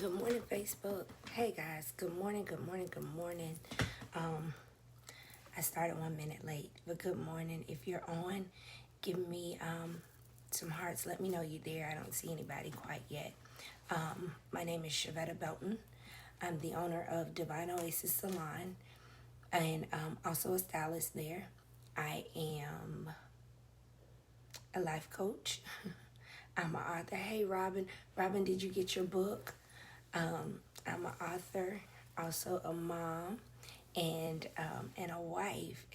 Good morning, Facebook. Hey guys, good morning, good morning, good morning. I started 1 minute late, but good morning. If you're on, give me some hearts. Let me know you're there. I don't see anybody quite yet. My name is Shavetta Belton. I'm the owner of Divine Oasis Salon and also a stylist there. I am a life coach. I'm an author. Hey, Robin. Robin, did you get your book? I'm an author, also a mom, and a wife,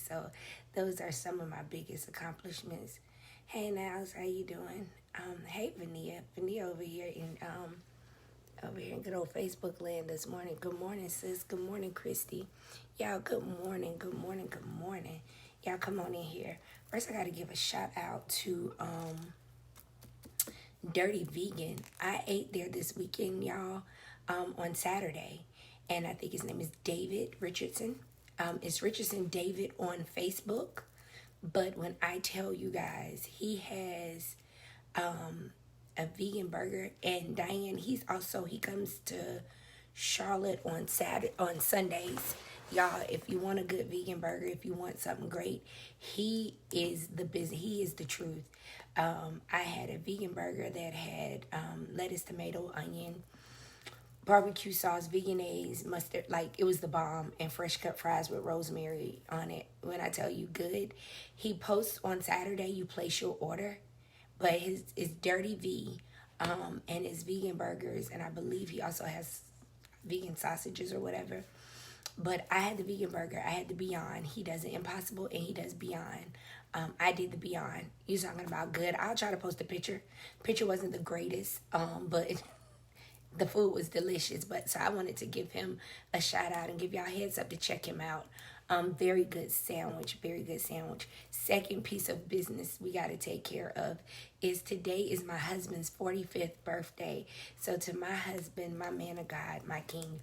So those are some of my biggest accomplishments. Hey, Niles, how you doing? Hey, Vania over here in good old Facebook land this morning. Good morning, sis. Good morning, Christy. Y'all, good morning, good morning, good morning. Y'all come on in here. First, I got to give a shout out to Dirty Vegan. I ate there this weekend, y'all, on Saturday. And I think his name is David Richardson. It's Richardson David on Facebook. But when I tell you guys, he has a vegan burger. And Diane, he comes to Charlotte on Sundays. Y'all, if you want a good vegan burger, if you want something great, he is the truth. I had a vegan burger that had lettuce, tomato, onion, barbecue sauce, vegan eggs, mustard. Like, it was the bomb, and fresh cut fries with rosemary on it. When I tell you good, he posts on Saturday, you place your order, but his is Dirty V, and his vegan burgers, and I believe he also has vegan sausages or whatever. But I had the vegan burger. I had the Beyond. He does the Impossible and he does Beyond. I did the Beyond. You're talking about good. I'll try to post a picture. Picture wasn't the greatest, but the food was delicious. But so I wanted to give him a shout out and give y'all a heads up to check him out. Very good sandwich. Very good sandwich. Second piece of business we got to take care of is today is my husband's 45th birthday. So to my husband, my man of God, my king,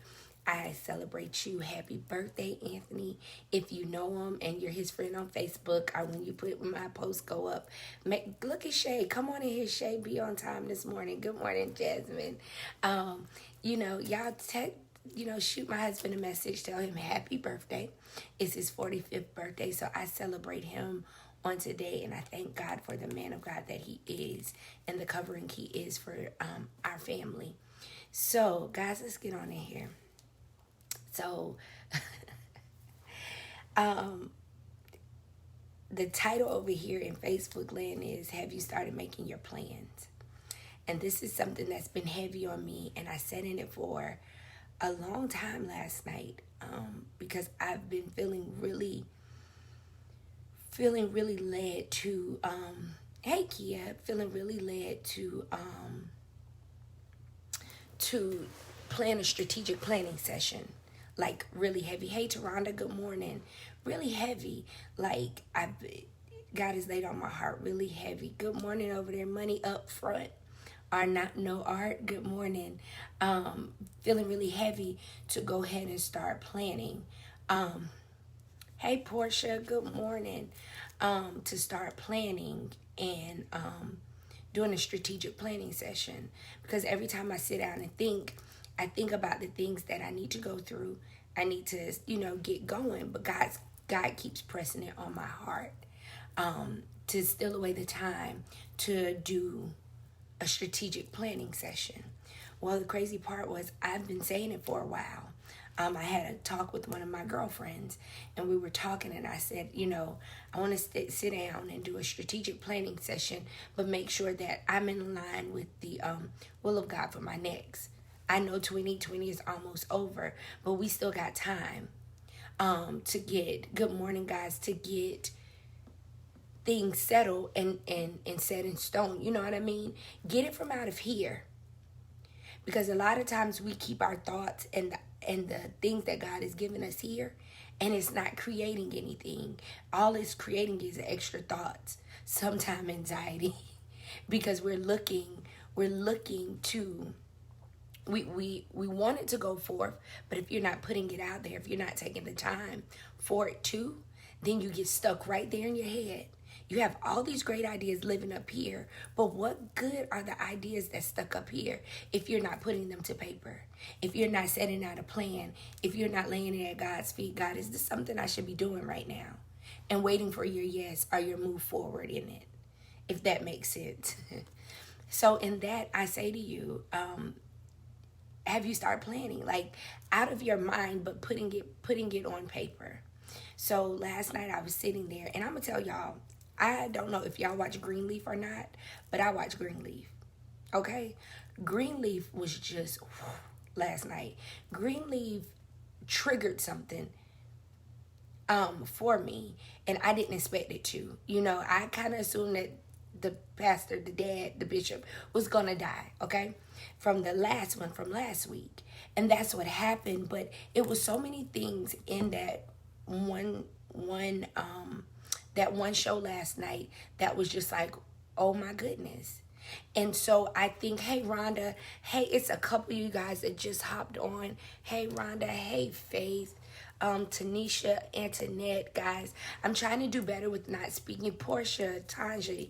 I celebrate you. Happy birthday, Anthony. If you know him and you're his friend on Facebook, or when you put my posts go up, look at Shay. Come on in here, Shay. Be on time this morning. Good morning, Jasmine. Y'all shoot my husband a message. Tell him happy birthday. It's his 45th birthday, so I celebrate him on today, and I thank God for the man of God that he is and the covering he is for our family. So, guys, let's get on in here. So, the title over here in Facebook land is, have you started making your plans? And this is something that's been heavy on me, and I sat in it for a long time last night, because I've been feeling really led to, hey Kia, feeling really led to plan a strategic planning session. Like, really heavy. Hey, Taronda, good morning. Really heavy. Like, God has laid on my heart really heavy. Good morning over there. Money up front. Are not no art. Good morning. Feeling really heavy to go ahead and start planning. Hey, Portia, good morning. To start planning and doing a strategic planning session. Because every time I sit down and I think about the things that I need to go through. I need to, get going. But God keeps pressing it on my heart to steal away the time to do a strategic planning session. Well, the crazy part was I've been saying it for a while. I had a talk with one of my girlfriends, and we were talking, and I said, I want to sit down and do a strategic planning session, but make sure that I'm in line with the will of God for my next. I know 2020 is almost over, but we still got time to get, good morning, guys, to get things settled and set in stone. You know what I mean? Get it from out of here. Because a lot of times we keep our thoughts and the things that God has given us here, and it's not creating anything. All it's creating is extra thoughts, sometimes anxiety, because we're looking to, we want it to go forth, but if you're not putting it out there, if you're not taking the time for it to, then you get stuck right there in your head. You have all these great ideas living up here, but what good are the ideas that stuck up here if you're not putting them to paper? If you're not setting out a plan, if you're not laying it at God's feet, God, is this something I should be doing right now? And waiting for your yes or your move forward in it, if that makes sense. So in that, I say to you, have you started planning, like out of your mind, but putting it on paper? So last night I was sitting there, and I'm gonna tell y'all, I don't know if y'all watch Greenleaf or not, but I watch Greenleaf. Okay, Greenleaf was just last night. Greenleaf triggered something for me, and I didn't expect it to. You know, I kind of assumed that the pastor, the dad, the bishop was gonna die, okay, from the last one from last week. And that's what happened. But it was so many things in that one show last night that was just like, oh my goodness. And so I think, hey Rhonda, hey, it's a couple of you guys that just hopped on. Hey Rhonda, hey Faith, Tanisha, Antoinette, guys. I'm trying to do better with not speaking. Portia, Tanji,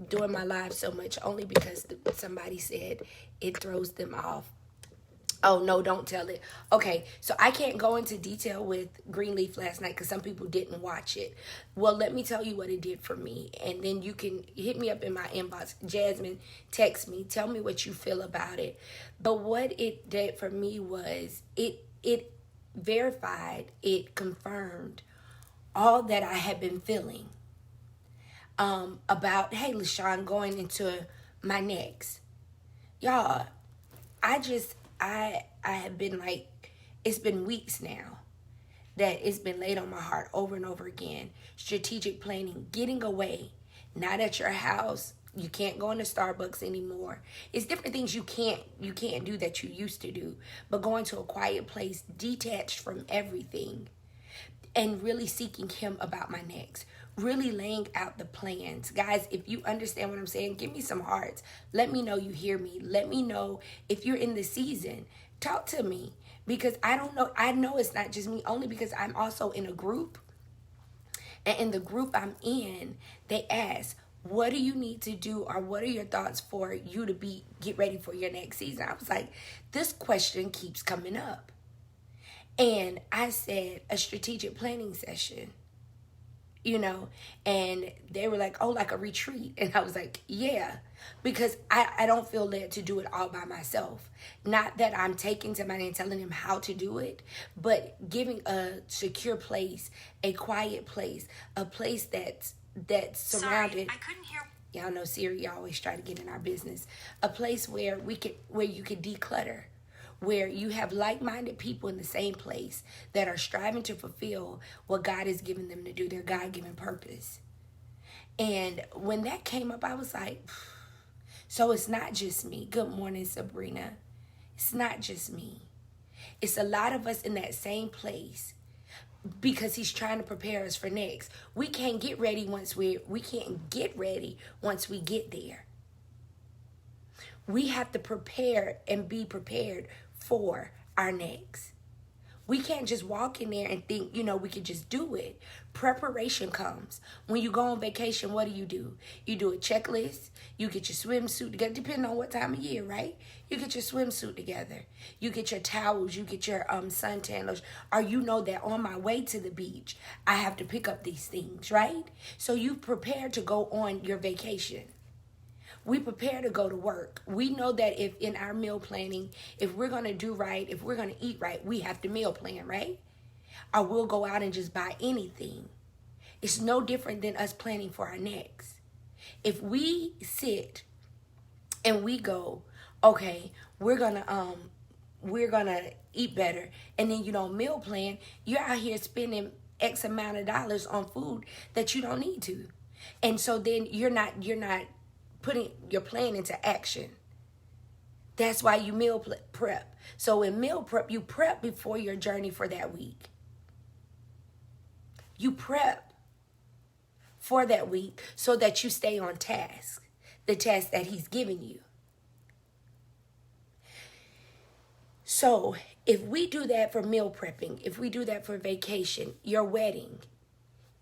doing my live so much only because somebody said it throws them off. Oh, no, don't tell it. Okay, so I can't go into detail with Greenleaf last night because some people didn't watch it. Well, let me tell you what it did for me. And then you can hit me up in my inbox. Jasmine, text me. Tell me what you feel about it. But what it did for me was it verified, it confirmed all that I had been feeling about, hey, LaShawn, going into my next. Y'all, I have been like, it's been weeks now that it's been laid on my heart over and over again. Strategic planning, getting away, not at your house. You can't go into Starbucks anymore. It's different things you can't do that you used to do. But going to a quiet place, detached from everything, and really seeking him about my next. Really laying out the plans. Guys, if you understand what I'm saying, give me some hearts. Let me know you hear me. Let me know if you're in the season. Talk to me. Because I don't know. I know it's not just me, only because I'm also in a group. And in the group I'm in, they ask, what do you need to do, or what are your thoughts for you to get ready for your next season? I was like, this question keeps coming up. And I said, a strategic planning session, you know, and they were like, oh, like a retreat. And I was like, yeah, because I don't feel led to do it all by myself. Not that I'm taking somebody and telling them how to do it, but giving a secure place, a quiet place, a place that's surrounded. Sorry, I couldn't hear. Y'all know Siri always try to get in our business. A place where you can declutter, where you have like-minded people in the same place that are striving to fulfill what God has given them to do, their God-given purpose. And when that came up, I was like, so it's not just me. Good morning, Sabrina. It's not just me. It's a lot of us in that same place, because he's trying to prepare us for next. We can't get ready once we get there. We have to prepare and be prepared for our next. We can't just walk in there and think, we could just do it. Preparation comes. When you go on vacation, what do? You do a checklist. You get your swimsuit together, depending on what time of year, right? You get your swimsuit together. You get your towels. You get your suntan lotion. Or you know that on my way to the beach, I have to pick up these things, right? So you prepare to go on your vacation. We prepare to go to work. We know that if in our meal planning, if we're going to do right, if we're going to eat right, we have to meal plan, right? Or we'll go out and just buy anything. It's no different than us planning for our next. If we sit and we go, okay, we're gonna eat better, and then you don't meal plan, you're out here spending X amount of dollars on food that you don't need to. And so then you're not putting your plan into action. That's why you meal prep. So in meal prep, you prep before your journey for that week. You prep for that week so that you stay on task, the task that he's given you. So if we do that for meal prepping, if we do that for vacation, your wedding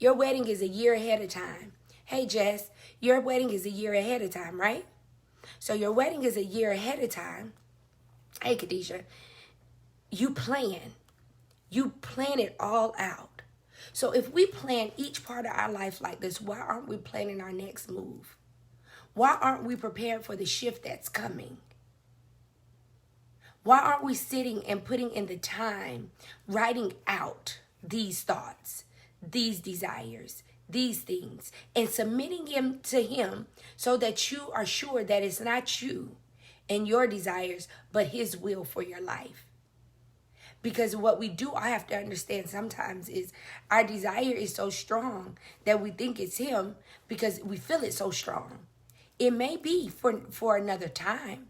is a year ahead of time. Hey, Jess, your wedding is a year ahead of time, right? So your wedding is a year ahead of time. Hey, Khadijah, you plan. You plan it all out. So if we plan each part of our life like this, why aren't we planning our next move? Why aren't we prepared for the shift that's coming? Why aren't we sitting and putting in the time, writing out these thoughts, these desires, these things, and submitting them to him so that you are sure that it's not you and your desires, but his will for your life? Because what we do, I have to understand sometimes, is our desire is so strong that we think it's him because we feel it so strong. It may be for another time.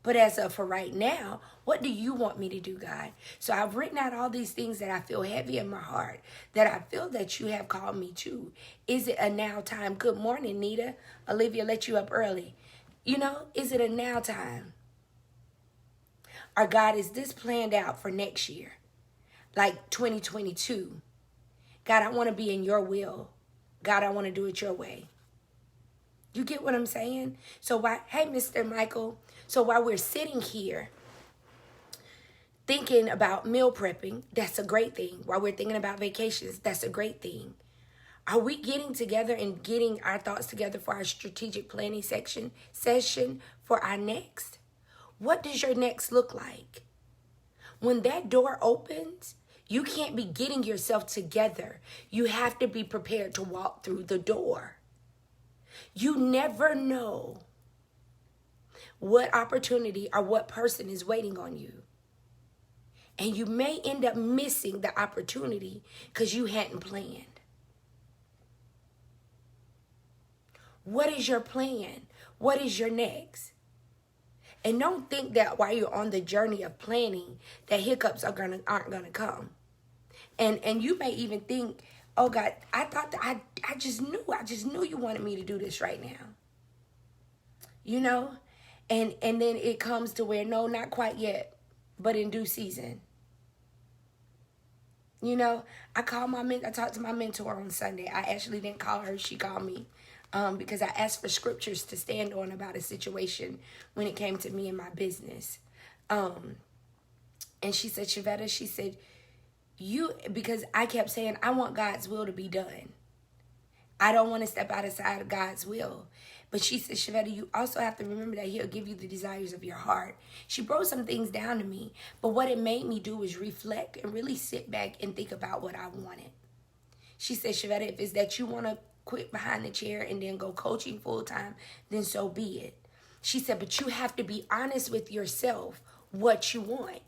But as of for right now, what do you want me to do, God? So I've written out all these things that I feel heavy in my heart, that I feel that you have called me to. Is it a now time? Good morning, Nita. Olivia let you up early. You know, is it a now time? Or God, is this planned out for next year? Like 2022. God, I want to be in your will. God, I want to do it your way. You get what I'm saying? So hey, Mr. Michael. So while we're sitting here thinking about meal prepping, that's a great thing. While we're thinking about vacations, that's a great thing. Are we getting together and getting our thoughts together for our strategic planning session for our next? What does your next look like? When that door opens, you can't be getting yourself together. You have to be prepared to walk through the door. You never know what opportunity or what person is waiting on you. And you may end up missing the opportunity because you hadn't planned. What is your plan? What is your next? And don't think that while you're on the journey of planning, that hiccups aren't gonna come. And you may even think, oh God, I thought that I just knew you wanted me to do this right now. You know? And then it comes to where, no, not quite yet, but in due season. You know, I talked to my mentor on Sunday. I actually didn't call her, she called me. Because I asked for scriptures to stand on about a situation when it came to me and my business. And she said, Shavetta, she said, because I kept saying, I want God's will to be done. I don't want to step outside of God's will. But she said, Shavetta, you also have to remember that he'll give you the desires of your heart. She broke some things down to me. But what it made me do was reflect and really sit back and think about what I wanted. She said, Shavetta, if it's that you want to quit behind the chair and then go coaching full time, then so be it. She said, but you have to be honest with yourself what you want.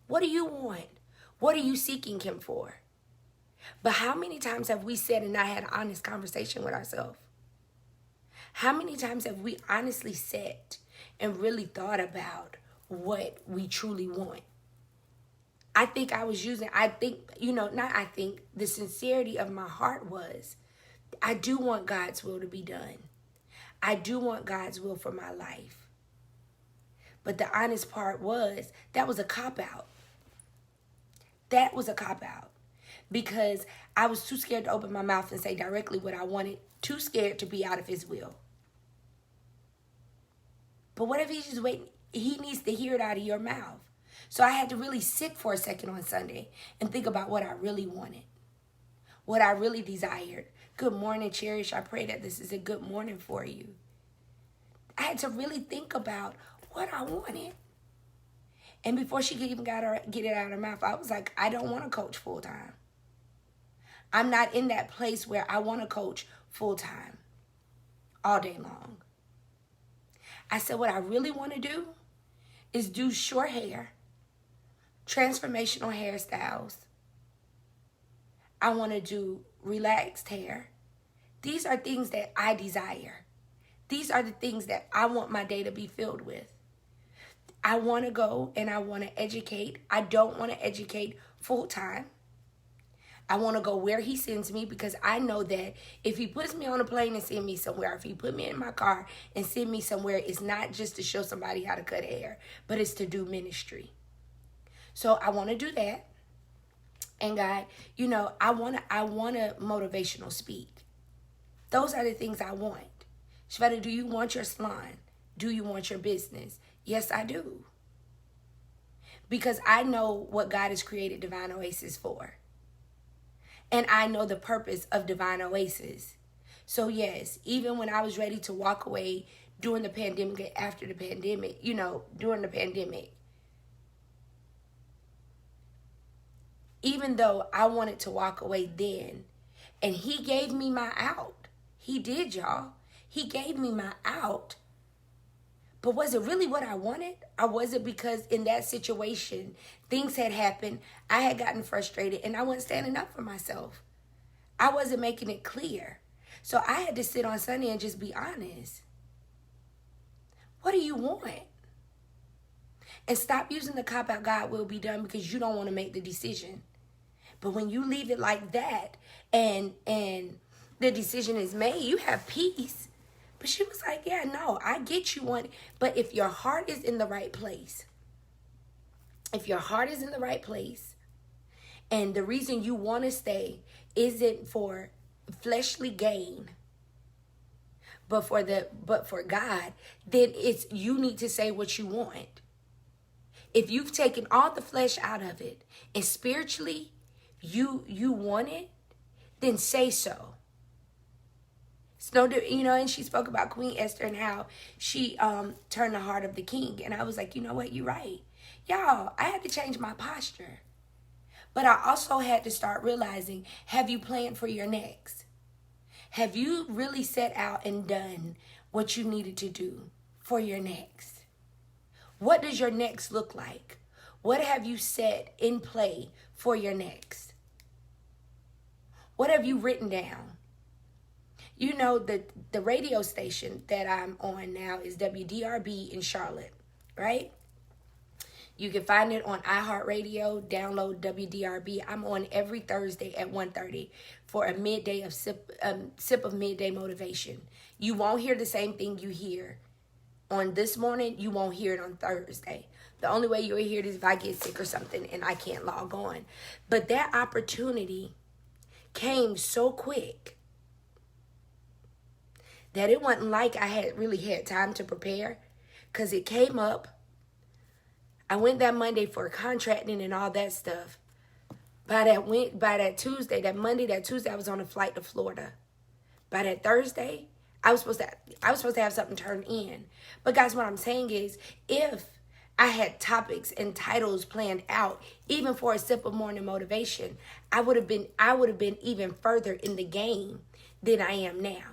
What do you want? What are you seeking him for? But how many times have we said and not had an honest conversation with ourselves? How many times have we honestly sat and really thought about what we truly want? The sincerity of my heart was, I do want God's will to be done. I do want God's will for my life. But the honest part was, that was a cop-out. That was a cop-out. Because I was too scared to open my mouth and say directly what I wanted. Too scared to be out of his will. But what if he's just waiting? He needs to hear it out of your mouth. So I had to really sit for a second on Sunday and think about what I really wanted. What I really desired. Good morning, Cherish. I pray that this is a good morning for you. I had to really think about what I wanted. And before she could even get it out of her mouth, I was like, I don't want to coach full time. I'm not in that place where I want to coach full time all day long. I said, what I really want to do is do short hair, transformational hairstyles. I want to do relaxed hair. These are things that I desire. These are the things that I want my day to be filled with. I want to go and I want to educate. I don't want to educate full time. I want to go where he sends me, because I know that if he puts me on a plane and send me somewhere, if he put me in my car and send me somewhere, it's not just to show somebody how to cut hair, but it's to do ministry. So I want to do that. And God, I want to motivational speak. Those are the things I want. Shveta, do you want your salon? Do you want your business? Yes, I do. Because I know what God has created Divine Oasis for. And I know the purpose of Divine Oasis. So yes, even when I was ready to walk away during the pandemic, after the pandemic, during the pandemic, even though I wanted to walk away then, and he gave me my out. He did, y'all. He gave me my out. But was it really what I wanted? Or was it because in that situation, things had happened, I had gotten frustrated, and I wasn't standing up for myself? I wasn't making it clear. So I had to sit on Sunday and just be honest. What do you want? And stop using the cop-out, God will be done, because you don't want to make the decision. But when you leave it like that and the decision is made, you have peace. But she was like, yeah, no, I get you one. But if your heart is in the right place, and the reason you want to stay isn't for fleshly gain, but for God, then you need to say what you want. If you've taken all the flesh out of it and spiritually you want it, then say so. So, and she spoke about Queen Esther and how she turned the heart of the king. And I was like, you know what? You're right. Y'all, I had to change my posture. But I also had to start realizing, have you planned for your next? Have you really set out and done what you needed to do for your next? What does your next look like? What have you set in play for your next? What have you written down? The radio station that I'm on now is WDRB in Charlotte, right? You can find it on iHeartRadio. Download WDRB. I'm on every Thursday at 1:30 for a midday of sip of midday motivation. You won't hear the same thing you hear on this morning. You won't hear it on Thursday. The only way you'll hear it is if I get sick or something and I can't log on. But that opportunity came so quick that it wasn't like I had really had time to prepare, because it came up. I went that Monday for contracting and all that stuff. By that Tuesday, I was on a flight to Florida. By that Thursday, I was supposed to have something turned in. But guys, what I'm saying is, if I had topics and titles planned out, even for a sip of morning motivation, I would have been even further in the game than I am now.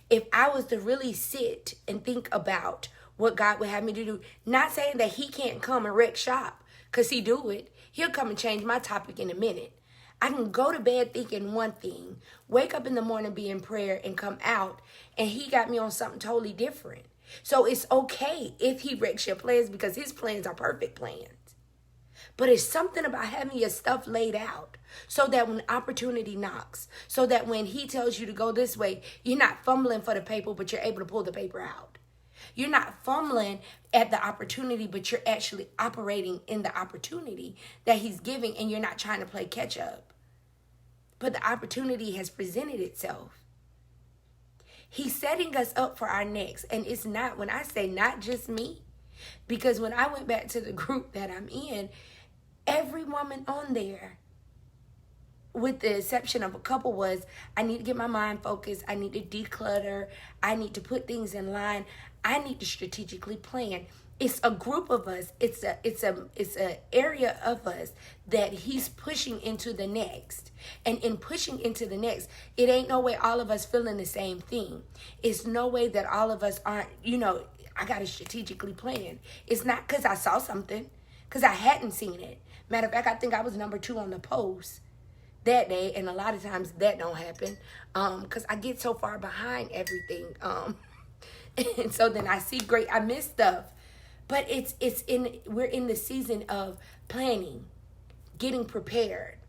If I was to really sit and think about what God would have me to do, not saying that he can't come and wreck shop, because he do it. He'll come and change my topic in a minute. I can go to bed thinking one thing, wake up in the morning, be in prayer, and come out, and he got me on something totally different. So it's okay if he wrecks your plans, because his plans are perfect plans. But it's something about having your stuff laid out so that when opportunity knocks, so that when he tells you to go this way, you're not fumbling for the paper, but you're able to pull the paper out. You're not fumbling at the opportunity, but you're actually operating in the opportunity that he's giving, and you're not trying to play catch up. But the opportunity has presented itself. He's setting us up for our next. And it's not, when I say not just me, because when I went back to the group that I'm in, every woman on there, with the exception of a couple, was, I need to get my mind focused. I need to declutter. I need to put things in line. I need to strategically plan. It's a group of us. It's a area of us that he's pushing into the next. And in pushing into the next, it ain't no way all of us feeling the same thing. It's no way that all of us aren't, I got to strategically plan. It's not because I saw something, because I hadn't seen it. Matter of fact, I think I was number 2 on the post that day, and a lot of times that don't happen because I get so far behind everything. And so then I miss stuff. But we're in the season of planning, getting prepared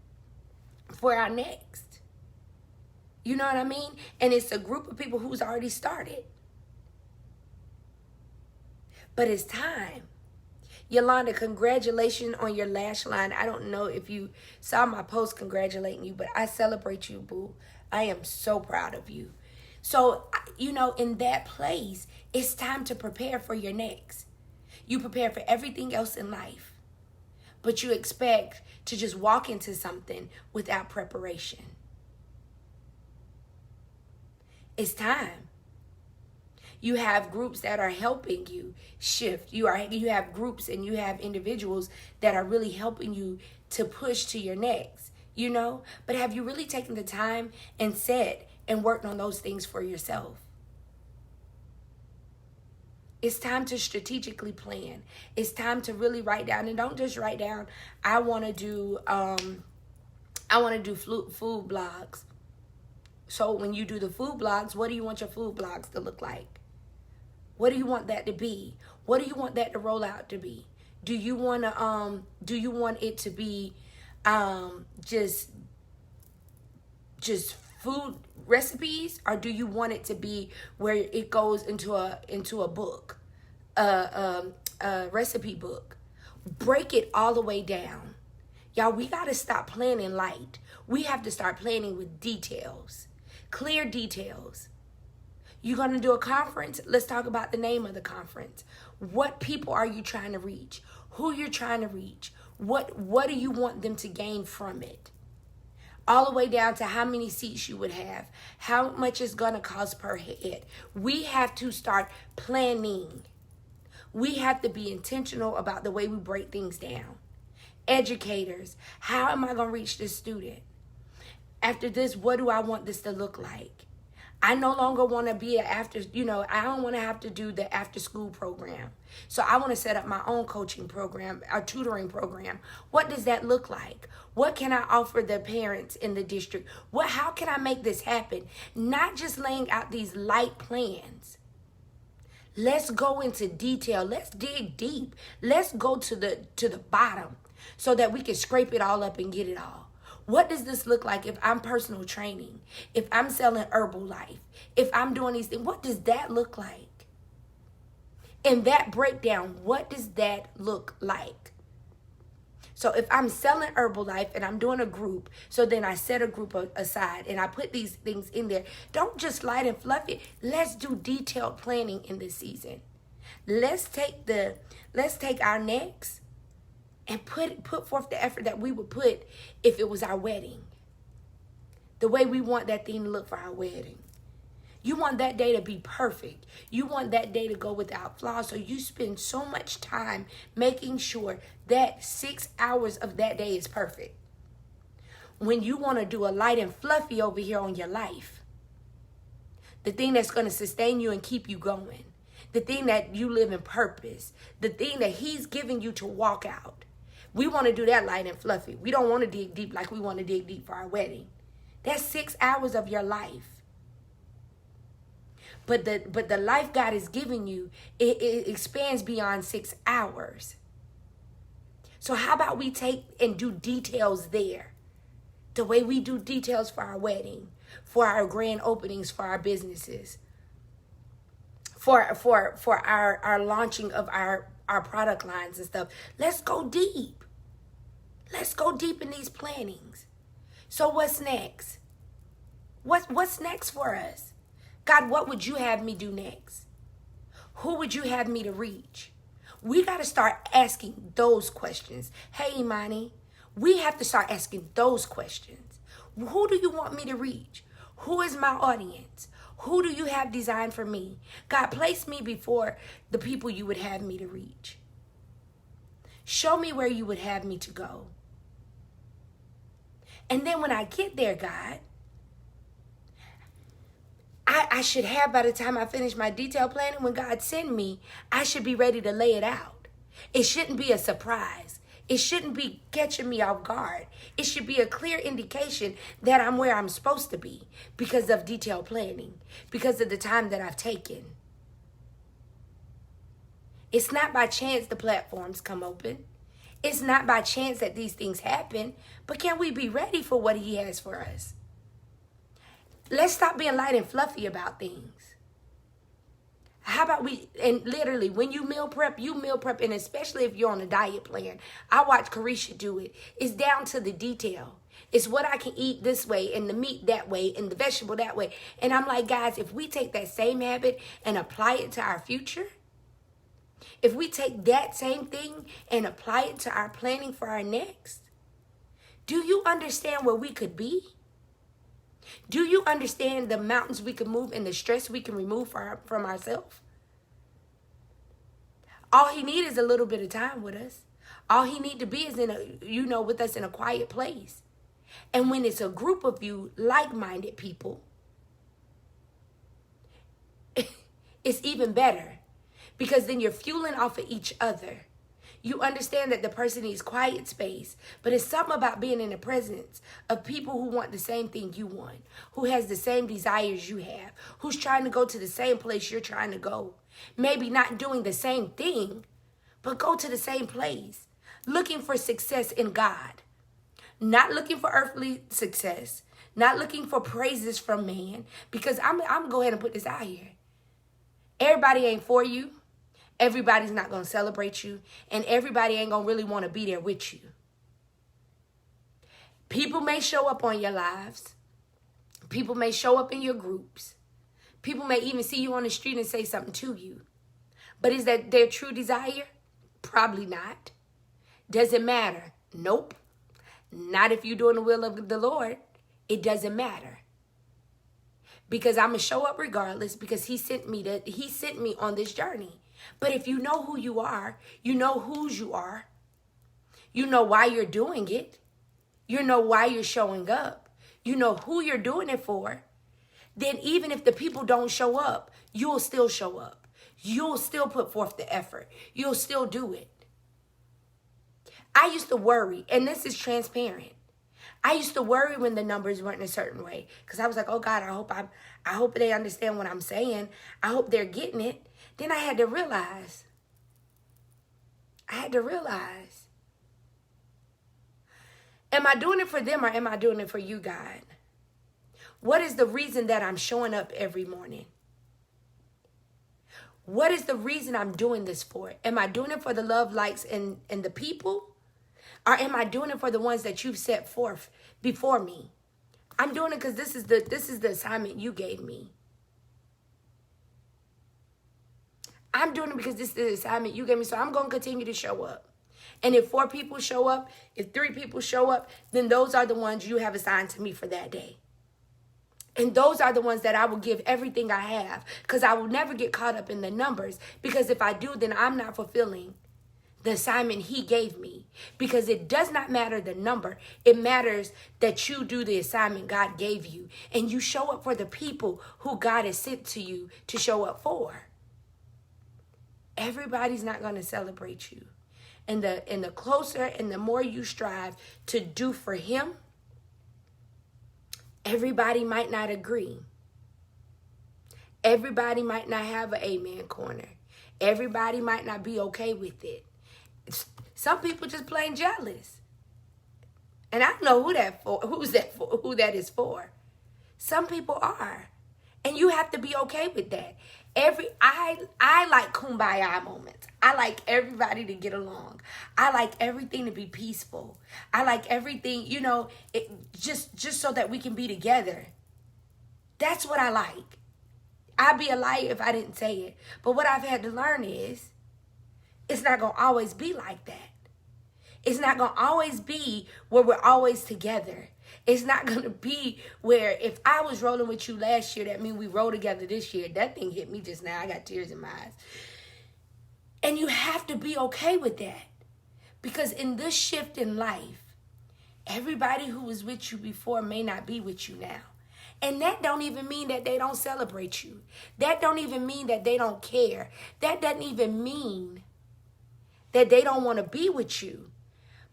for our next. You know what I mean? And it's a group of people who's already started. But it's time. Yolanda, congratulations on your lash line. I don't know if you saw my post congratulating you, but I celebrate you, boo. I am so proud of you. So, in that place, it's time to prepare for your next. You prepare for everything else in life, but you expect to just walk into something without preparation. It's time. You have groups that are helping you shift. You have groups and you have individuals that are really helping you to push to your next, But have you really taken the time and sat and worked on those things for yourself? It's time to strategically plan. It's time to really write down, and don't just write down, I want to do food blogs. So when you do the food blogs, what do you want your food blogs to look like? What do you want that to be? What do you want that to roll out to be? Do you want it to be just food recipes, or do you want it to be where it goes into a book, a recipe book? Break it all the way down. Y'all, we got to stop planning light. We have to start planning with details, clear details. You're going to do a conference? Let's talk about the name of the conference. What people are you trying to reach? Who you're trying to reach? What do you want them to gain from it? All the way down to how many seats you would have, how much it's going to cost per head. We have to start planning. We have to be intentional about the way we break things down. Educators, how am I going to reach this student? After this, what do I want this to look like? I no longer want to be I don't want to have to do the after school program. So I want to set up my own coaching program, a tutoring program. What does that look like? What can I offer the parents in the district? How can I make this happen? Not just laying out these light plans. Let's go into detail. Let's dig deep. Let's go to the bottom so that we can scrape it all up and get it all. What does this look like if I'm personal training? If I'm selling Herbalife? If I'm doing these things? What does that look like? In that breakdown, what does that look like? So if I'm selling Herbalife and I'm doing a group, so then I set a group aside and I put these things in there. Don't just light and fluff it. Let's do detailed planning in this season. Let's take our next and put forth the effort that we would put if it was our wedding. The way we want that thing to look for our wedding. You want that day to be perfect. You want that day to go without flaws. So you spend so much time making sure that 6 hours of that day is perfect. When you want to do a light and fluffy over here on your life, the thing that's going to sustain you and keep you going, the thing that you live in purpose, the thing that he's giving you to walk out. We want to do that light and fluffy. We don't want to dig deep like we want to dig deep for our wedding. That's 6 hours of your life. But the life God is giving you, it expands beyond 6 hours. So how about we take and do details there? The way we do details for our wedding, for our grand openings, for our businesses, for our launching of our product lines and stuff. Let's go deep. Let's go deep in these plannings. So what's next? What's next for us? God, what would you have me do next? Who would you have me to reach? We got to start asking those questions. Hey, Imani, we have to start asking those questions. Who do you want me to reach? Who is my audience? Who do you have designed for me? God, place me before the people you would have me to reach. Show me where you would have me to go. And then when I get there, God, I should have, by the time I finish my detailed planning, when God send me, I should be ready to lay it out. It shouldn't be a surprise. It shouldn't be catching me off guard. It should be a clear indication that I'm where I'm supposed to be because of detailed planning, because of the time that I've taken. It's not by chance the platforms come open. It's not by chance that these things happen, but can we be ready for what he has for us? Let's stop being light and fluffy about things. How about and literally, when you meal prep, and especially if you're on a diet plan. I watch Carisha do it. It's down to the detail. It's what I can eat this way and the meat that way and the vegetable that way. And I'm like, guys, if we take that same habit and apply it to our future, if we take that same thing and apply it to our planning for our next, do you understand where we could be? Do you understand the mountains we can move and the stress we can remove from ourselves? All he needs is a little bit of time with us. All he need to be is with us in a quiet place. And when it's a group of you like-minded people, it's even better, because then you're fueling off of each other. You understand that the person needs quiet space, but it's something about being in the presence of people who want the same thing you want, who has the same desires you have, who's trying to go to the same place you're trying to go. Maybe not doing the same thing, but go to the same place, looking for success in God, not looking for earthly success, not looking for praises from man, because I'm going to go ahead and put this out here. Everybody ain't for you. Everybody's not going to celebrate you, and everybody ain't going to really want to be there with you. People may show up on your lives. People may show up in your groups. People may even see you on the street and say something to you. But is that their true desire? Probably not. Does it matter? Nope. Not if you're doing the will of the Lord. It doesn't matter. Because I'm going to show up regardless, because he sent me on this journey. But if you know who you are, you know whose you are, you know why you're doing it, you know why you're showing up, you know who you're doing it for, then even if the people don't show up, you'll still show up. You'll still put forth the effort. You'll still do it. I used to worry, and this is transparent. I used to worry when the numbers weren't a certain way, because I was like, oh God, I hope they understand what I'm saying. I hope they're getting it. Then I had to realize, am I doing it for them or am I doing it for you, God? What is the reason that I'm showing up every morning? What is the reason I'm doing this for? Am I doing it for the love, likes, and the people? Or am I doing it for the ones that you've set forth before me? I'm doing it because this is the assignment you gave me. I'm doing it because this is the assignment you gave me, so I'm going to continue to show up. And if 4 people show up, if 3 people show up, then those are the ones you have assigned to me for that day. And those are the ones that I will give everything I have, because I will never get caught up in the numbers, because if I do, then I'm not fulfilling the assignment he gave me, because it does not matter the number. It matters that you do the assignment God gave you, and you show up for the people who God has sent to you to show up for. Everybody's not going to celebrate you. And the closer and the more you strive to do for him, everybody might not agree. Everybody might not have an amen corner. Everybody might not be okay with it. Some people just plain jealous. And I don't know who that is for. Some people are. And you have to be okay with that. I like kumbaya moments. I like everybody to get along. I like everything to be peaceful. I like everything, just so that we can be together. That's what I like. I'd be a liar if I didn't say it. But what I've had to learn is, it's not going to always be like that. It's not going to always be where we're always together. It's not going to be where if I was rolling with you last year, that means we roll together this year. That thing hit me just now. I got tears in my eyes. And you have to be okay with that. Because in this shift in life, everybody who was with you before may not be with you now. And that don't even mean that they don't celebrate you. That don't even mean that they don't care. That doesn't even mean that they don't want to be with you.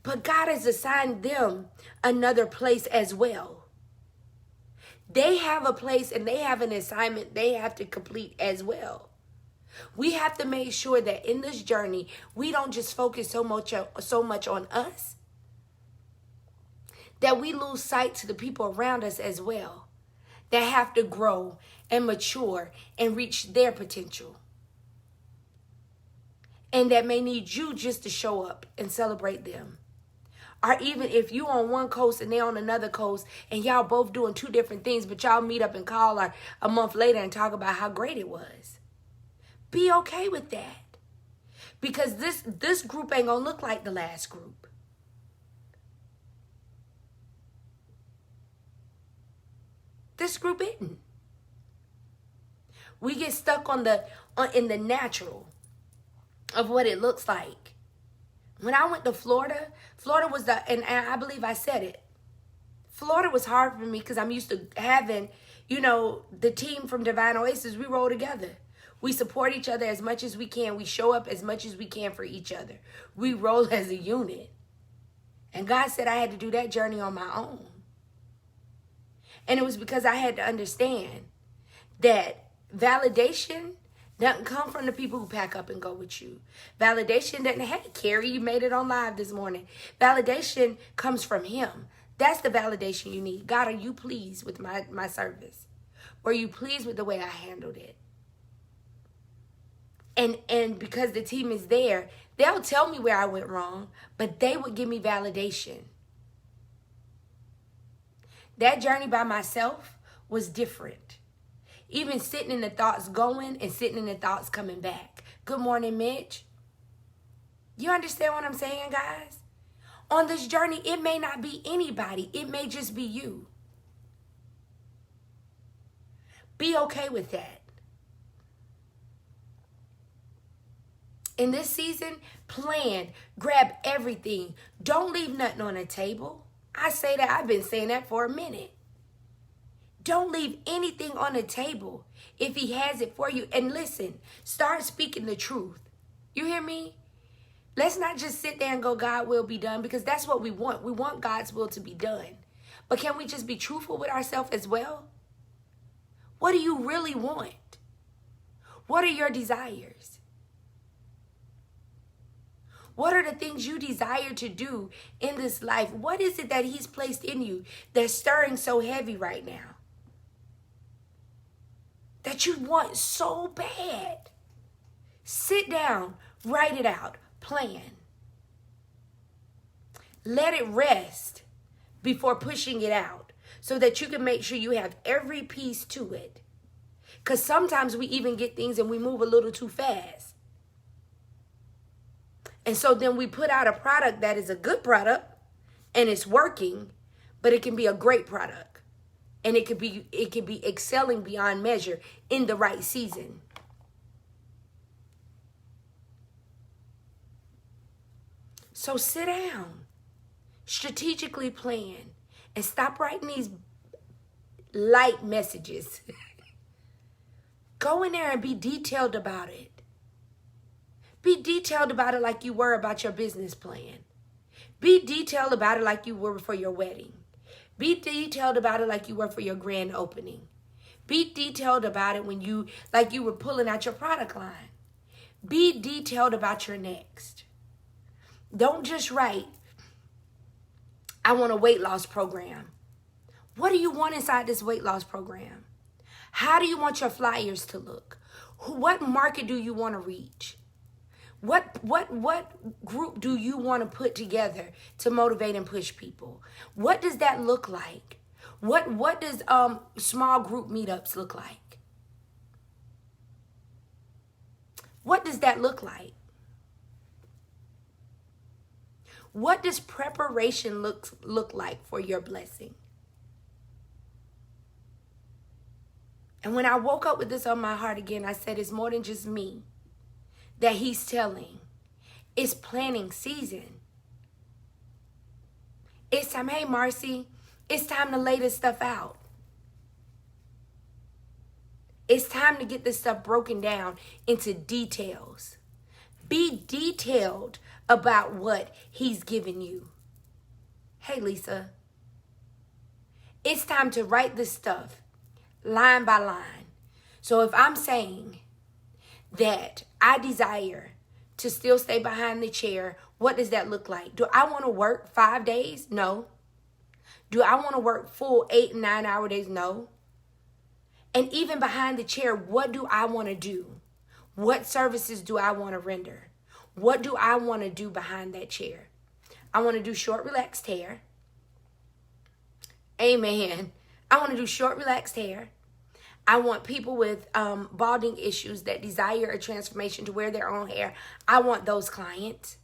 But God has assigned them another place as well. They have a place and they have an assignment they have to complete as well. We have to make sure that in this journey, we don't just focus so much on us, that we lose sight to the people around us as well, that have to grow and mature and reach their potential. And that may need you just to show up and celebrate them. Or even if you on one coast and they on another coast and y'all both doing two different things, but y'all meet up and call her a month later and talk about how great it was. Be okay with that. Because this group ain't gonna look like the last group. This group isn't. We get stuck in the natural of what it looks like. When I went to Florida, Florida was and I believe I said it. Florida was hard for me because I'm used to having, the team from Divine Oasis, we roll together. We support each other as much as we can. We show up as much as we can for each other. We roll as a unit. And God said I had to do that journey on my own. And it was because I had to understand that validation doesn't come from the people who pack up and go with you. Validation doesn't, hey, Carrie, you made it on live this morning. Validation comes from him. That's the validation you need. God, are you pleased with my service? Were you pleased with the way I handled it? And because the team is there, they'll tell me where I went wrong, but they would give me validation. That journey by myself was different. Even sitting in the thoughts going and sitting in the thoughts coming back. Good morning, Mitch. You understand what I'm saying, guys? On this journey, it may not be anybody. It may just be you. Be okay with that. In this season, plan, grab everything. Don't leave nothing on the table. I say that, I've been saying that for a minute. Don't leave anything on the table if he has it for you. And listen, start speaking the truth. You hear me? Let's not just sit there and go, God will be done, because that's what we want. We want God's will to be done. But can we just be truthful with ourselves as well? What do you really want? What are your desires? What are the things you desire to do in this life? What is it that he's placed in you that's stirring so heavy right now? That you want so bad? Sit down, write it out, plan. Let it rest before pushing it out so that you can make sure you have every piece to it. Because sometimes we even get things and we move a little too fast. And so then we put out a product that is a good product and it's working, but it can be a great product. And it could be excelling beyond measure in the right season. So sit down, strategically plan, and stop writing these light messages. Go in there and be detailed about it. Be detailed about it like you were about your business plan. Be detailed about it like you were for your wedding. Be detailed about it like you were for your grand opening. Be detailed about it when you were pulling out your product line. Be detailed about your next. Don't just write, I want a weight loss program. What do you want inside this weight loss program? How do you want your flyers to look? What market do you want to reach? What group do you want to put together to motivate and push people? What does that look like? What does small group meetups look like? What does that look like? What does preparation look like for your blessing? And when I woke up with this on my heart again, I said, it's more than just me that he's telling. It's planning season. It's time, hey, Marcy, it's time to lay this stuff out. It's time to get this stuff broken down into details. Be detailed about what he's given you. Hey, Lisa. It's time to write this stuff line by line. So if I'm saying that I desire to still stay behind the chair, what does that look like? Do I want to work 5 days? No. Do I want to work full 8 and 9 hour days? No. And even behind the chair, what do I want to do? What services do I want to render? What do I want to do behind that chair? I want to do short, relaxed hair. Amen. I want to do short, relaxed hair. I want people with balding issues that desire a transformation to wear their own hair. I want those clients.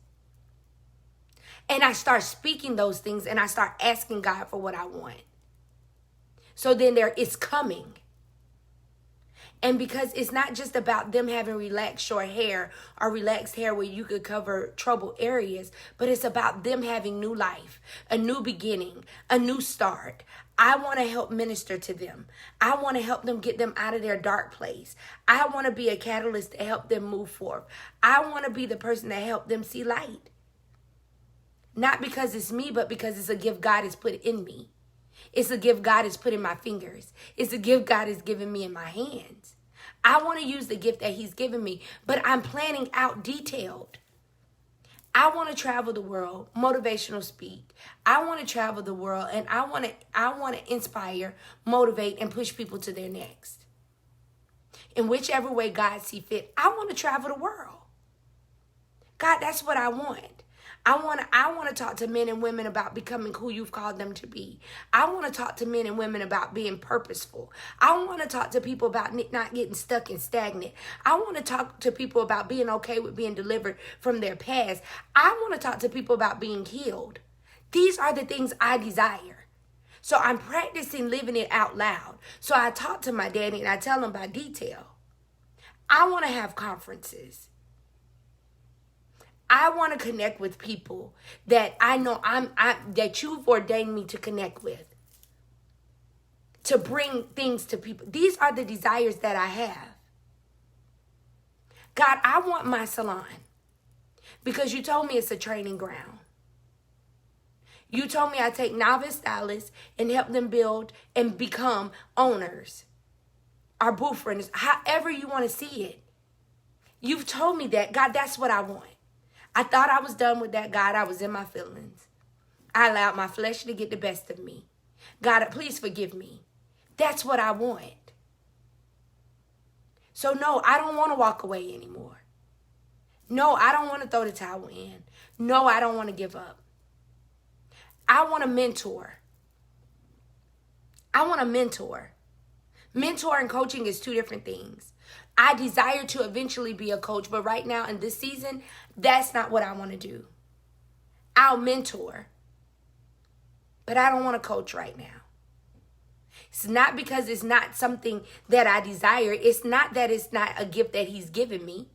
And I start speaking those things and I start asking God for what I want. So then it's coming. And because it's not just about them having relaxed short hair or relaxed hair where you could cover troubled areas, but it's about them having new life, a new beginning, a new start. I want to help minister to them. I want to help them get them out of their dark place. I want to be a catalyst to help them move forward. I want to be the person that help them see light. Not because it's me, but because it's a gift God has put in me. It's a gift God has put in my fingers. It's a gift God has given me in my hands. I want to use the gift that he's given me, but I'm planning out detailed. I want to travel the world, motivational speak. I want to travel the world and I want to inspire, motivate, and push people to their next. In whichever way God see fit, I want to travel the world. God, that's what I want. I want to talk to men and women about becoming who you've called them to be. I want to talk to men and women about being purposeful. I want to talk to people about not getting stuck and stagnant. I want to talk to people about being okay with being delivered from their past. I want to talk to people about being healed. These are the things I desire. So I'm practicing living it out loud. So I talk to my daddy and I tell him by detail. I want to have conferences. I want to connect with people that I know that you've ordained me to connect with. To bring things to people. These are the desires that I have. God, I want my salon. Because you told me it's a training ground. You told me I take novice stylists and help them build and become owners. Or booth renters. However you want to see it. You've told me that. God, that's what I want. I thought I was done with that, God. I was in my feelings. I allowed my flesh to get the best of me. God, please forgive me. That's what I want. So no, I don't want to walk away anymore. No, I don't want to throw the towel in. No, I don't want to give up. I want to mentor. I want to mentor. Mentor and coaching is two different things. I desire to eventually be a coach, but right now in this season, that's not what I want to do. I'll mentor, but I don't want to coach right now. It's not because it's not something that I desire. It's not that it's not a gift that he's given me.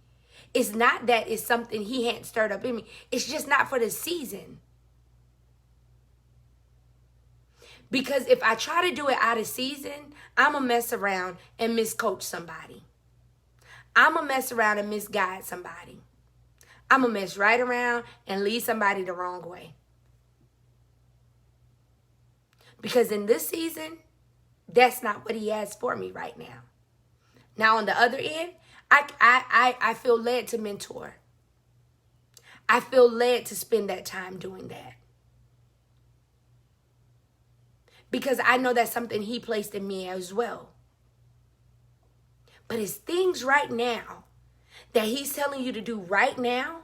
It's not that it's something he hadn't stirred up in me. It's just not for the season. Because if I try to do it out of season, I'm going to mess around and miscoach somebody. I'm going to mess around and misguide somebody. I'm going to mess right around and lead somebody the wrong way. Because in this season, that's not what he has for me right now. Now on the other end, I feel led to mentor. I feel led to spend that time doing that. Because I know that's something he placed in me as well. But it's things right now that he's telling you to do right now.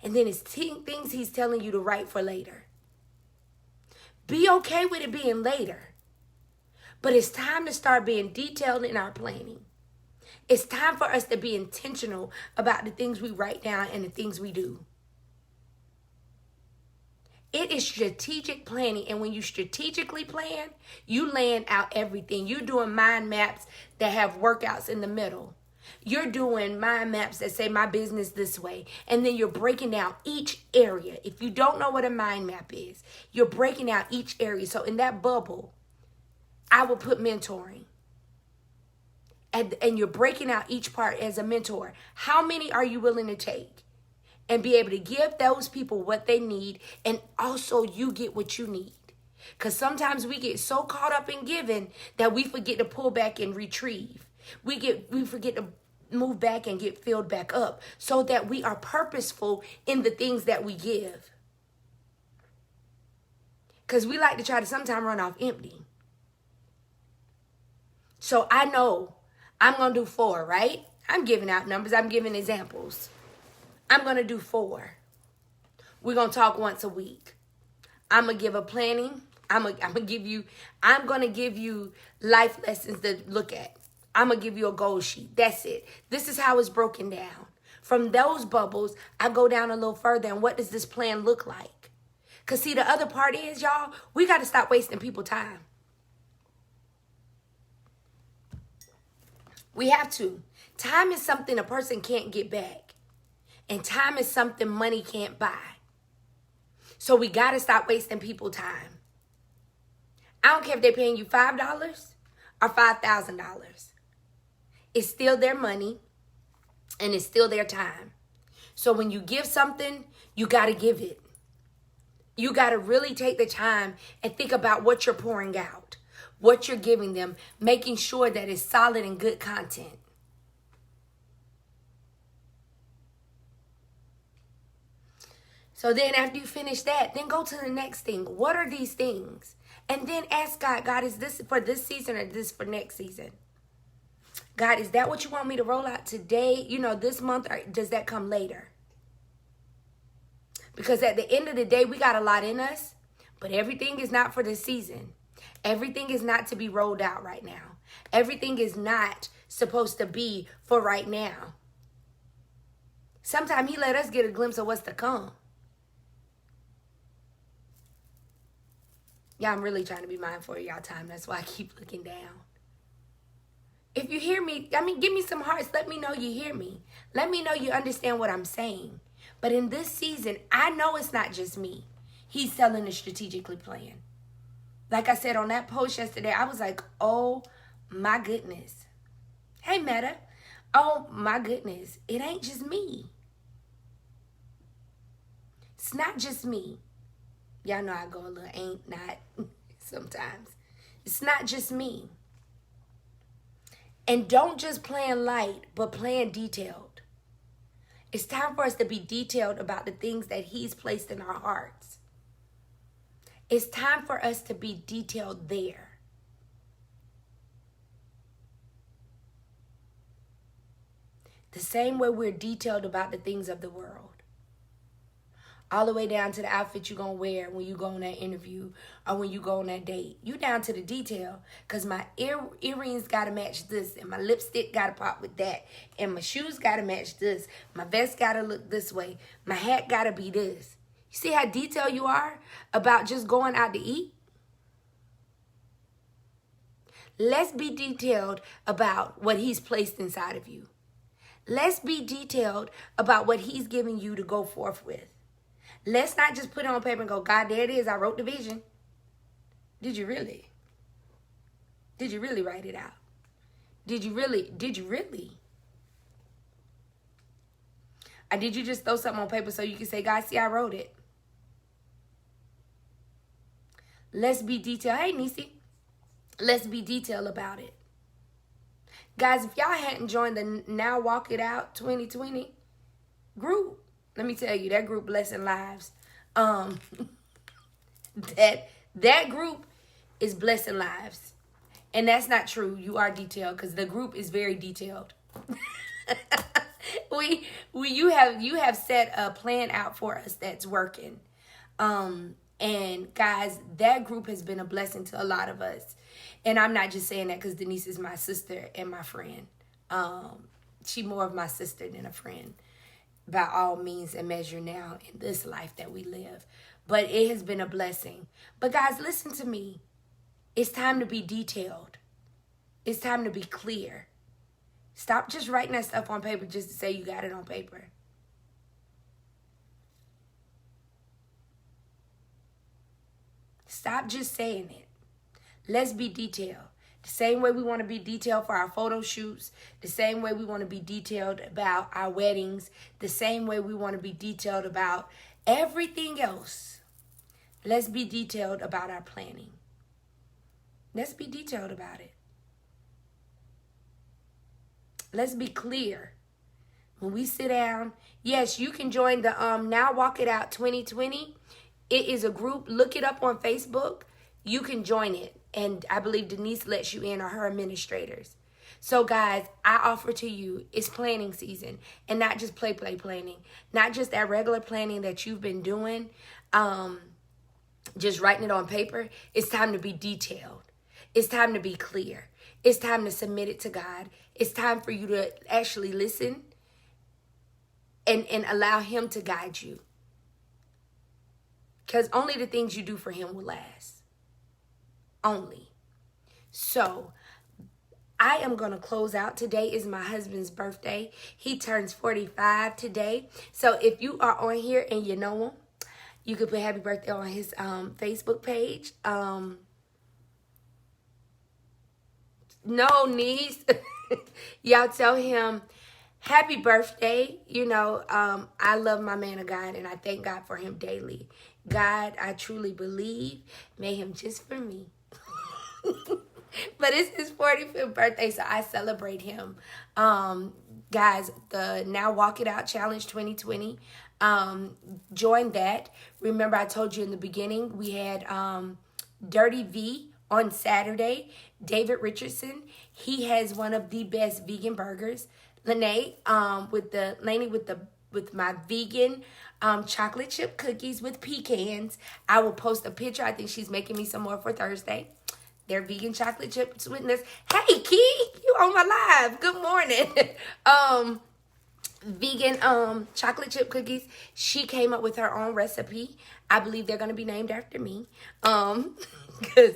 And then it's things he's telling you to write for later. Be okay with it being later. But it's time to start being detailed in our planning. It's time for us to be intentional about the things we write down and the things we do. It is strategic planning. And when you strategically plan, you laying out everything. You're doing mind maps that have workouts in the middle. You're doing mind maps that say my business this way. And then you're breaking down each area. If you don't know what a mind map is, you're breaking out each area. So in that bubble, I will put mentoring. And you're breaking out each part as a mentor. How many are you willing to take? And be able to give those people what they need. And also you get what you need. Because sometimes we get so caught up in giving that we forget to pull back and retrieve. We forget to move back and get filled back up. So that we are purposeful in the things that we give. Because we like to try to sometimes run off empty. So I know I'm going to do 4, right? I'm giving out numbers. I'm giving examples. I'm going to do 4. We're going to talk once a week. I'm going to give a planning. I'm going to give you life lessons to look at. I'm going to give you a goal sheet. That's it. This is how it's broken down. From those bubbles, I go down a little further. And what does this plan look like? Because see, the other part is, y'all, we got to stop wasting people's time. We have to. Time is something a person can't get back. And time is something money can't buy. So we got to stop wasting people's time. I don't care if they're paying you $5 or $5,000. It's still their money and it's still their time. So when you give something, you got to give it. You got to really take the time and think about what you're pouring out, what you're giving them, making sure that it's solid and good content. So then after you finish that, then go to the next thing. What are these things? And then ask God, God, is this for this season or this for next season? God, is that what you want me to roll out today, this month, or does that come later? Because at the end of the day, we got a lot in us, but everything is not for this season. Everything is not to be rolled out right now. Everything is not supposed to be for right now. Sometimes he let us get a glimpse of what's to come. Yeah, I'm really trying to be mindful of y'all time. That's why I keep looking down. If you hear me, give me some hearts. Let me know you hear me. Let me know you understand what I'm saying. But in this season, I know it's not just me. He's selling a strategically plan. Like I said on that post yesterday, I was like, oh my goodness. Hey, Meta. Oh my goodness. It ain't just me. It's not just me. Y'all know I go a little ain't not sometimes. It's not just me. And don't just plan light, but plan detailed. It's time for us to be detailed about the things that he's placed in our hearts. It's time for us to be detailed there. The same way we're detailed about the things of the world. All the way down to the outfit you're going to wear when you go on that interview or when you go on that date. You down to the detail. Because my earrings got to match this. And my lipstick got to pop with that. And my shoes got to match this. My vest got to look this way. My hat got to be this. You see how detailed you are about just going out to eat? Let's be detailed about what he's placed inside of you. Let's be detailed about what he's giving you to go forth with. Let's not just put it on paper and go, God, there it is. I wrote the vision. Did you really? Did you really write it out? Did you really? Or did you just throw something on paper so you can say, God, see, I wrote it? Let's be detailed. Hey, Nisi. Let's be detailed about it. Guys, if y'all hadn't joined the Now Walk It Out 2020 group, let me tell you, that group blessing lives. That group is blessing lives. And that's not true. You are detailed because the group is very detailed. You have set a plan out for us that's working. And guys, that group has been a blessing to a lot of us. And I'm not just saying that because Denise is my sister and my friend. She more of my sister than a friend. By all means and measure now in this life that we live. But it has been a blessing. But guys, listen to me. It's time to be detailed. It's time to be clear. Stop just writing that stuff on paper just to say you got it on paper. Stop just saying it. Let's be detailed. The same way we want to be detailed for our photo shoots, the same way we want to be detailed about our weddings, the same way we want to be detailed about everything else. Let's be detailed about our planning. Let's be detailed about it. Let's be clear. When we sit down, yes, you can join the Now Walk It Out 2020. It is a group. Look it up on Facebook. You can join it. And I believe Denise lets you in, or her administrators. So guys, I offer to you, it's planning season, and not just play planning, not just that regular planning that you've been doing, just writing it on paper. It's time to be detailed. It's time to be clear. It's time to submit it to God. It's time for you to actually listen and allow him to guide you. Because only the things you do for him will last. Only. So, I am going to close out. Today is my husband's birthday. He turns 45 today. So, if you are on here and you know him, you could put happy birthday on his Facebook page. No, niece. Y'all tell him happy birthday. You know, I love my man of God, and I thank God for him daily. God, I truly believe, made him just for me. But it's his 45th birthday, so I celebrate him. Guys, the Now Walk It Out Challenge 2020, join that. Remember, I told you in the beginning, we had Dirty V on Saturday. David Richardson, he has one of the best vegan burgers. Lene, with my vegan chocolate chip cookies with pecans. I will post a picture. I think she's making me some more for Thursday. They're vegan chocolate chips with this. Hey, Key, you on my live. Good morning. Vegan chocolate chip cookies. She came up with her own recipe. I believe they're gonna be named after me. Because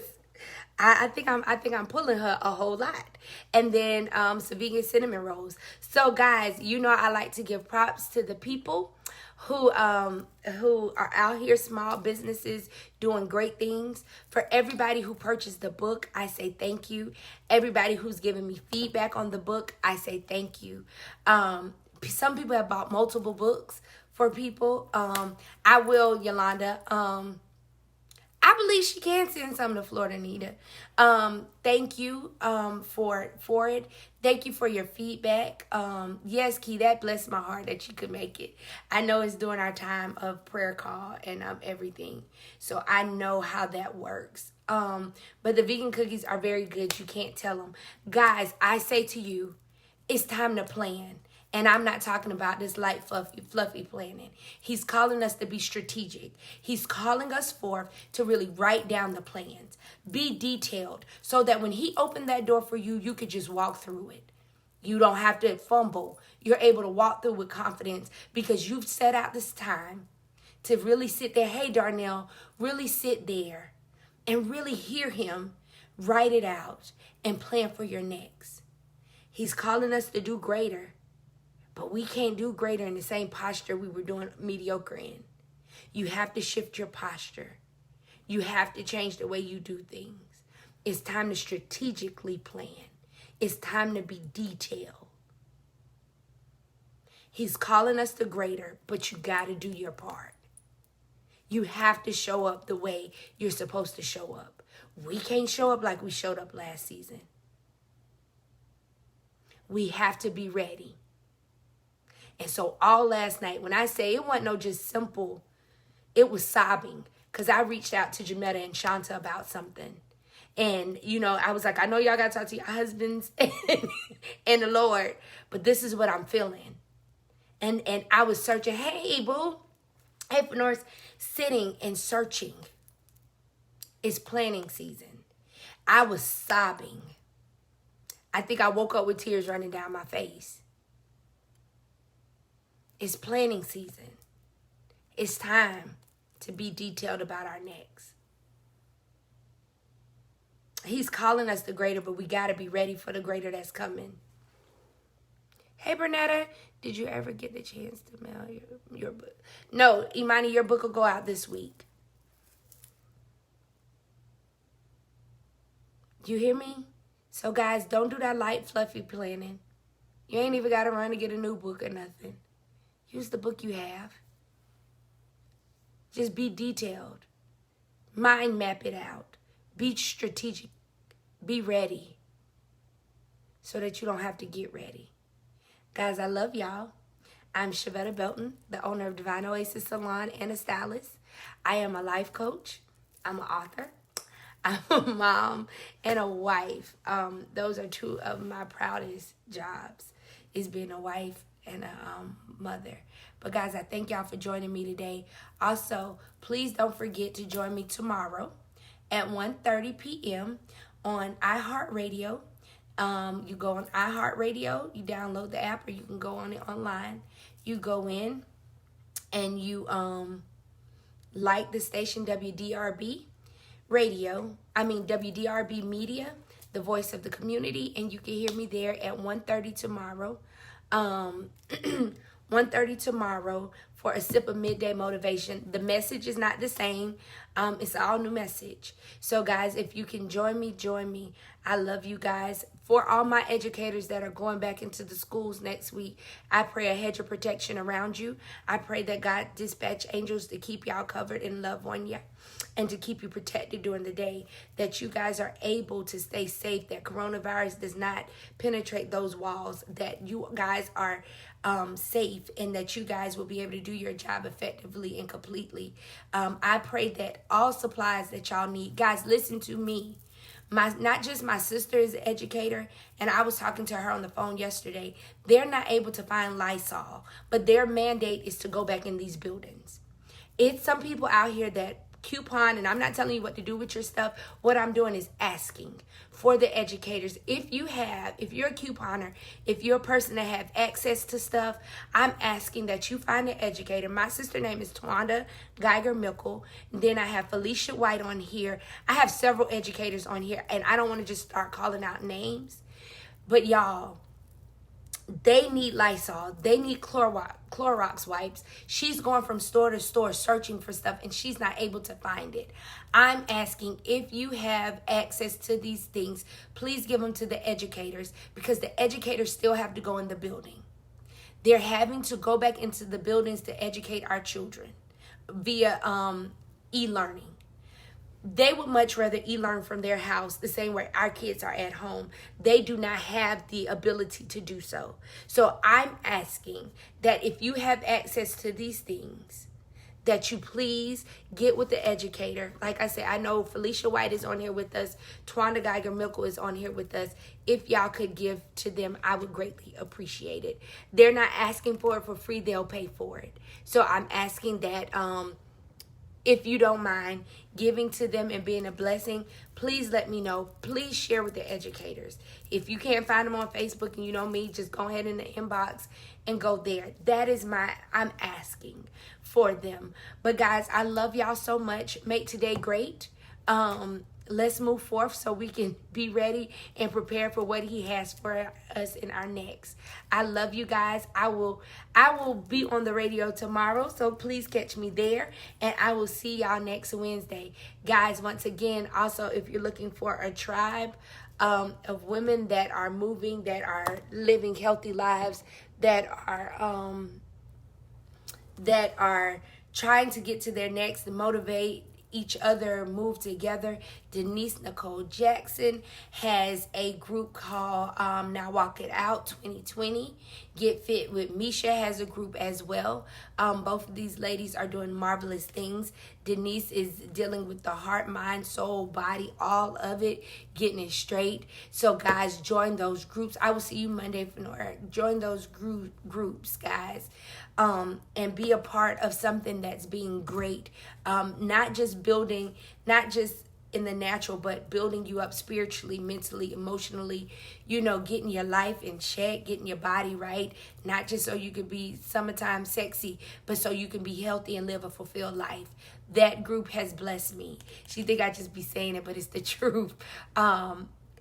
I think I'm pulling her a whole lot. And then some vegan cinnamon rolls. So guys, you know I like to give props to the people who are out here, small businesses doing great things. For everybody who purchased the book, I say thank you. Everybody who's given me feedback on the book, I say thank you. Some people have bought multiple books for people. I will, Yolanda. I believe she can send some to Florida, Nita. Thank you for it. Thank you for your feedback. Yes, Key, that blessed my heart that you could make it. I know it's during our time of prayer call and everything. So I know how that works. But the vegan cookies are very good. You can't tell them. Guys, I say to you, it's time to plan. And I'm not talking about this light, fluffy planning. He's calling us to be strategic. He's calling us forth to really write down the plans. Be detailed so that when he opened that door for you, you could just walk through it. You don't have to fumble. You're able to walk through with confidence because you've set out this time to really sit there. Hey, Darnell, really sit there and really hear him, write it out, and plan for your next. He's calling us to do greater. But we can't do greater in the same posture we were doing mediocre in. You have to shift your posture. You have to change the way you do things. It's time to strategically plan. It's time to be detailed. He's calling us to greater, but you got to do your part. You have to show up the way you're supposed to show up. We can't show up like we showed up last season. We have to be ready. And so all last night, when I say it wasn't no just simple, it was sobbing. Because I reached out to Jametta and Shanta about something. And, you know, I was like, I know y'all got to talk to your husbands and the Lord. But this is what I'm feeling. And I was searching. Hey, boo. Hey, North, sitting and searching. It's planning season. I was sobbing. I think I woke up with tears running down my face. It's planning season. It's time to be detailed about our next. He's calling us the greater, but we got to be ready for the greater that's coming. Hey, Bernetta, did you ever get the chance to mail your book? No, Imani, your book will go out this week. You hear me? So, guys, don't do that light, fluffy planning. You ain't even got to run to get a new book or nothing. Use the book you have. Just be detailed. Mind map it out. Be strategic. Be ready. So that you don't have to get ready. Guys, I love y'all. I'm Shavetta Belton, the owner of Divine Oasis Salon and a stylist. I am a life coach. I'm an author. I'm a mom and a wife. Those are two of my proudest jobs, is being a wife and a mother. But guys, I thank y'all for joining me today. Also, please don't forget to join me tomorrow at 1:30 p.m. on iHeartRadio. You go on iHeartRadio, you download the app, or you can go on it online. You go in and you like the station WDRB WDRB Media, the voice of the community, and you can hear me there at 1:30 tomorrow. 1:30 tomorrow for a sip of midday motivation. The message is not the same. It's all new message. So guys, if you can join me, join me. I love you guys. For all my educators that are going back into the schools next week, I pray a hedge of protection around you. I pray that God dispatch angels to keep y'all covered and love on you, and to keep you protected during the day, that you guys are able to stay safe, that coronavirus does not penetrate those walls, that you guys are safe, and that you guys will be able to do your job effectively and completely. I pray that all supplies that y'all need, guys, listen to me. Not just my sister is an educator, and I was talking to her on the phone yesterday. They're not able to find Lysol, but their mandate is to go back in these buildings. It's some people out here that coupon, and I'm not telling you what to do with your stuff. What I'm doing is asking for the educators. If you're a couponer, if you're a person that have access to stuff, I'm asking that you find an educator. My sister's name is Twanda Geiger Mickle. Then I have Felicia White on here. I have several educators on here, and I don't want to just start calling out names, but y'all, they need Lysol. They need Clorox wipes. She's going from store to store searching for stuff, and she's not able to find it. I'm asking, if you have access to these things, please give them to the educators, because the educators still have to go in the building. They're having to go back into the buildings to educate our children via e-learning. They would much rather e-learn from their house, the same way our kids are at home. They do not have the ability to do so. So I'm asking that if you have access to these things, that you please get with the educator. Like I said, I know Felicia White is on here with us. Twanda Geiger Mickle is on here with us. If y'all could give to them, I would greatly appreciate it. They're not asking for it for free. They'll pay for it. So I'm asking that if you don't mind giving to them and being a blessing, please let me know. Please share with the educators. If you can't find them on Facebook and you know me, just go ahead in the inbox and go there. That is I'm asking for them. But guys, I love y'all so much. Make today great. Let's move forth so we can be ready and prepare for what he has for us in our next. I love you guys. I will be on the radio tomorrow, so please catch me there, and I will see y'all next Wednesday. Guys, once again, also, if you're looking for a tribe of women that are moving, that are living healthy lives, that are trying to get to their next, motivate each other, move together, Denise Nicole Jackson has a group called Now Walk It Out 2020. Get Fit with Misha has a group as well. Both of these ladies are doing marvelous things. Denise is dealing with the heart, mind, soul, body, all of it, getting it straight. So guys, join those groups. I will see you Monday for North. Join those groups, guys. And be a part of something that's being great. Not just building, not just in the natural, but building you up spiritually, mentally, emotionally, getting your life in check, getting your body right, not just so you can be summertime sexy, but so you can be healthy and live a fulfilled life. That group has blessed me. She think I just be saying it, but it's the truth.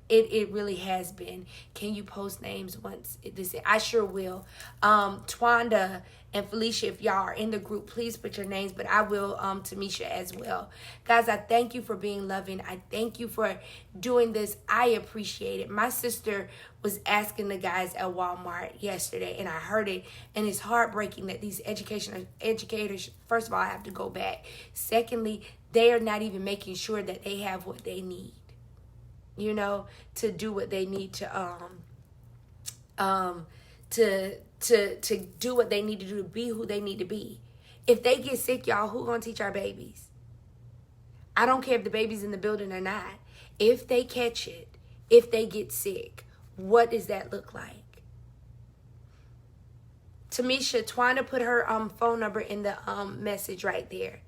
It really has been. Can you post names once? I sure will. Twanda and Felicia, if y'all are in the group, please put your names, but I will to Misha as well. Guys, I thank you for being loving. I thank you for doing this. I appreciate it. My sister was asking the guys at Walmart yesterday, and I heard it, and it's heartbreaking that these educators, first of all, have to go back. Secondly, they are not even making sure that they have what they need, to do what they need to do what they need to do to be who they need to be. If they get sick, y'all, who gonna teach our babies? I don't care if the baby's in the building or not. If they catch it, if they get sick, what does that look like? Tamisha, Twana put her phone number in the message right there.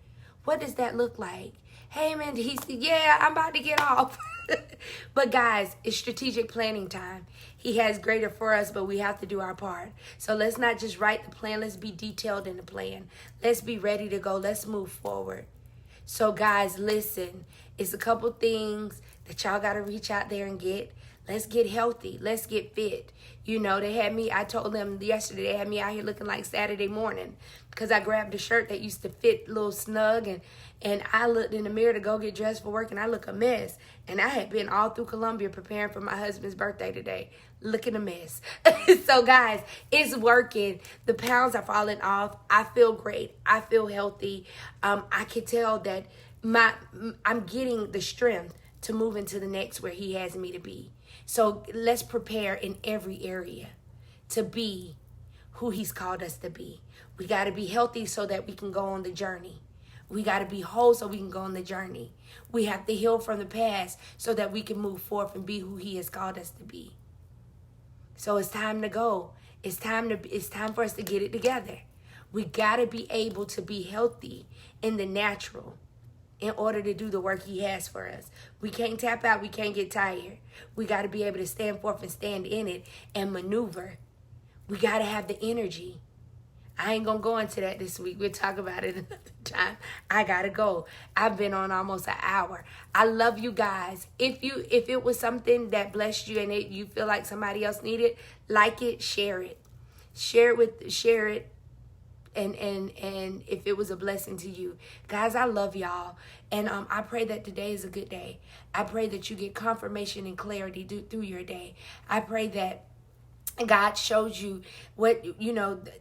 What does that look like? Hey, man, he said, yeah, I'm about to get off. But guys, it's strategic planning time. He has greater for us, but we have to do our part. So let's not just write the plan. Let's be detailed in the plan. Let's be ready to go. Let's move forward. So guys, listen, it's a couple things that y'all got to reach out there and get. Let's get healthy. Let's get fit. You know, they had me, I told them yesterday, they had me out here looking like Saturday morning because I grabbed a shirt that used to fit a little snug, and I looked in the mirror to go get dressed for work, and I look a mess. And I had been all through Columbia preparing for my husband's birthday today. Looking a mess. So guys, it's working. The pounds are falling off. I feel great. I feel healthy. I can tell that I'm getting the strength to move into the next where he has me to be. So let's prepare in every area to be who he's called us to be. We got to be healthy so that we can go on the journey. We got to be whole so we can go on the journey. We have to heal from the past so that we can move forth and be who he has called us to be. So it's time to go. It's time for us to get it together. We got to be able to be healthy in the natural in order to do the work he has for us. We can't tap out. We can't get tired. We got to be able to stand forth and stand in it and maneuver. We got to have the energy. I ain't going to go into that this week. We'll talk about it another time. I got to go. I've been on almost an hour. I love you guys. If it was something that blessed you and you feel like somebody else needed, like it, share it. Share it. And if it was a blessing to you. Guys, I love y'all. And I pray that today is a good day. I pray that you get confirmation and clarity through your day. I pray that God shows you what,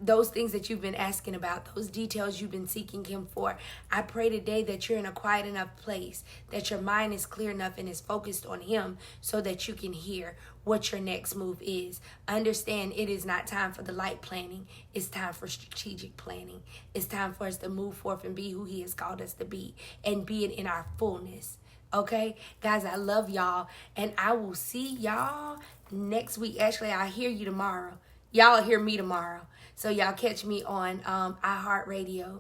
those things that you've been asking about, those details you've been seeking him for. I pray today that you're in a quiet enough place, that your mind is clear enough and is focused on him so that you can hear what your next move is. Understand it is not time for the light planning. It's time for strategic planning. It's time for us to move forth and be who he has called us to be and be it in our fullness. Okay, guys, I love y'all, and I will see y'all next week. Actually, I'll hear you tomorrow. Y'all will hear me tomorrow. So y'all catch me on iHeartRadio,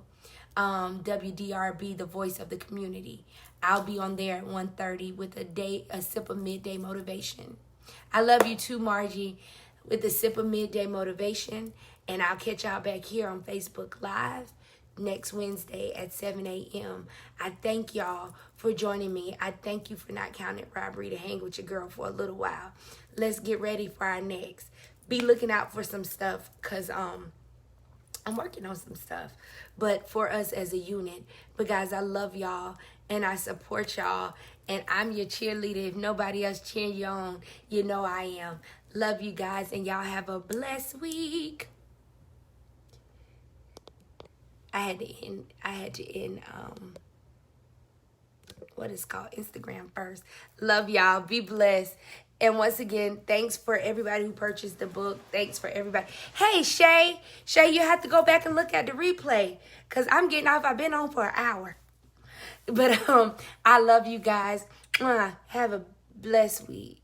WDRB, the voice of the community. I'll be on there at 1:30 with a sip of midday motivation. I love you too, Margie, with a sip of midday motivation. And I'll catch y'all back here on Facebook Live next Wednesday at 7 a.m. I thank y'all for joining me. I thank you for not counting robbery to hang with your girl for a little while. Let's get ready for our next. Be looking out for some stuff because I'm working on some stuff, but for us as a unit. But guys, I love y'all and I support y'all, and I'm your cheerleader. If nobody else cheering you on, you know I am. Love you guys, and y'all have a blessed week. I had to end what is called Instagram first. Love y'all. Be blessed. And once again, thanks for everybody who purchased the book. Thanks for everybody. Hey, Shay, you have to go back and look at the replay because I'm getting off. I've been on for an hour. But I love you guys. Have a blessed week.